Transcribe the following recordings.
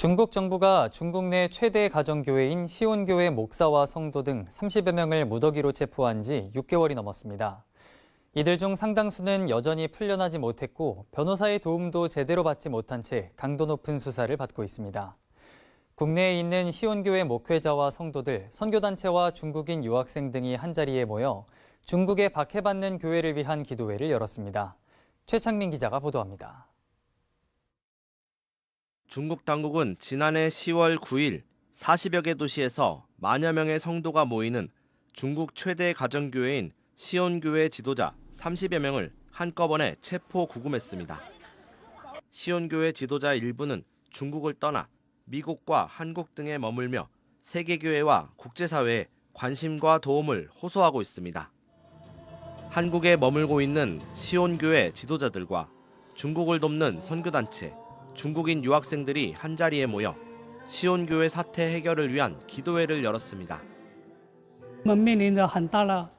중국 정부가 중국 내 최대 가정교회인 시온교회 목사와 성도 등 30여 명을 무더기로 체포한 지 6개월이 넘었습니다. 이들 중 상당수는 여전히 풀려나지 못했고 변호사의 도움도 제대로 받지 못한 채 강도 높은 수사를 받고 있습니다. 국내에 있는 시온교회 목회자와 성도들, 선교단체와 중국인 유학생 등이 한자리에 모여 중국에 박해받는 교회를 위한 기도회를 열었습니다. 최창민 기자가 보도합니다. 중국 당국은 지난해 10월 9일 40여 개 도시에서 만여 명의 성도가 모이는 중국 최대 가정교회인 시온교회 지도자 30여 명을 한꺼번에 체포 구금했습니다. 시온교회 지도자 일부는 중국을 떠나 미국과 한국 등에 머물며 세계교회와 국제사회에 관심과 도움을 호소하고 있습니다. 한국에 머물고 있는 시온교회 지도자들과 중국을 돕는 선교단체, 중국인 유학생들이 한자리에 모여 시온교회 사태 해결을 위한 기도회를 열었습니다.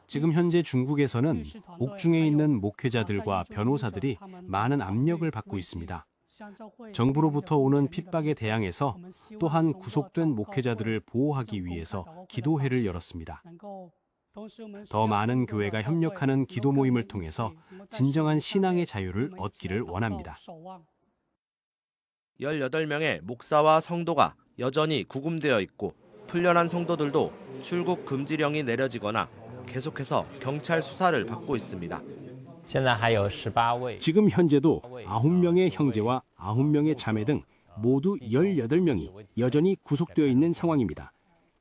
지금 현재 중국에서는 옥중에 있는 목회자들과 변호사들이 많은 압력을 받고 있습니다. 정부로부터 오는 핍박에 대항해서 또한 구속된 목회자들을 보호하기 위해서 기도회를 열었습니다. 더 많은 교회가 협력하는 기도 모임을 통해서 진정한 신앙의 자유를 얻기를 원합니다. 18명의 목사와 성도가 여전히 구금되어 있고 풀려난 성도들도 출국 금지령이 내려지거나 계속해서 경찰 수사를 받고 있습니다. 지금 현재도 9명의 형제와 9명의 자매 등 모두 18명이 여전히 구속되어 있는 상황입니다.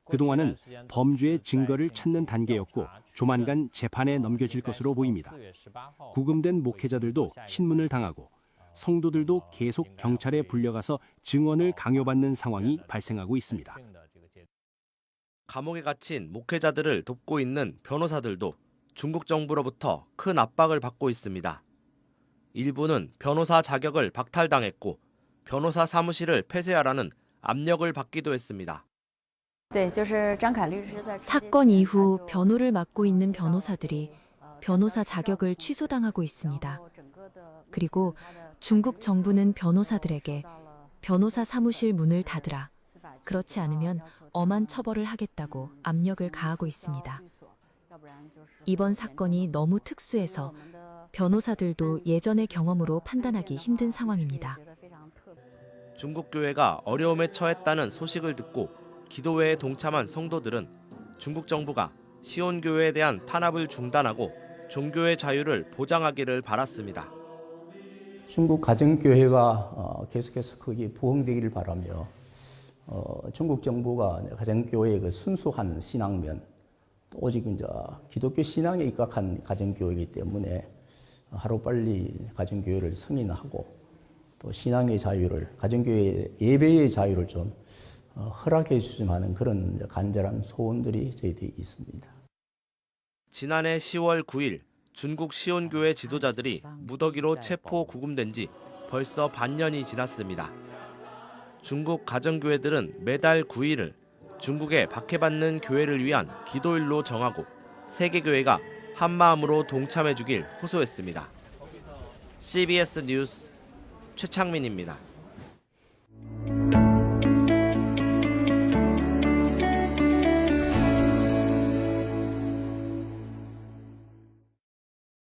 그동안은 범죄의 증거를 찾는 단계였고 조만간 재판에 넘겨질 것으로 보입니다. 구금된 목회자들도 신문을 당하고 성도들도 계속 경찰에 불려가서 증언을 강요받는 상황이 발생하고 있습니다. 감옥에 갇힌 목회자들을 돕고 있는 변호사들도 중국 정부로부터 큰 압박을 받고 있습니다. 일부는 변호사 자격을 박탈당했고 변호사 사무실을 폐쇄하라는 압력을 받기도 했습니다. 사건 이후 변호를 맡고 있는 변호사들이 변호사 자격을 취소당하고 있습니다. 그리고 중국 정부는 변호사들에게 변호사 사무실 문을 닫으라, 그렇지 않으면 엄한 처벌을 하겠다고 압력을 가하고 있습니다. 이번 사건이 너무 특수해서 변호사들도 예전의 경험으로 판단하기 힘든 상황입니다. 중국 교회가 어려움에 처했다는 소식을 듣고 기도회에 동참한 성도들은 중국 정부가 시온교회에 대한 탄압을 중단하고 종교의 자유를 보장하기를 바랐습니다. 중국 가정교회가 계속해서 거기 부흥되기를 바라며 중국 정부가 가정교회의 그 순수한 신앙면, 오직 이제 기독교 신앙에 입각한 가정교회이기 때문에 하루빨리 가정교회를 승인하고 또 신앙의 자유를, 가정교회 예배의 자유를 좀 허락해 주시면 하는 그런 간절한 소원들이 저희들이 있습니다. 지난해 10월 9일 중국 시온교회 지도자들이 무더기로 체포 구금된 지 벌써 반년이 지났습니다. 중국 가정교회들은 매달 9일을 중국에 박해받는 교회를 위한 기도일로 정하고 세계교회가 한마음으로 동참해 주길 호소했습니다. CBS 뉴스 최창민입니다.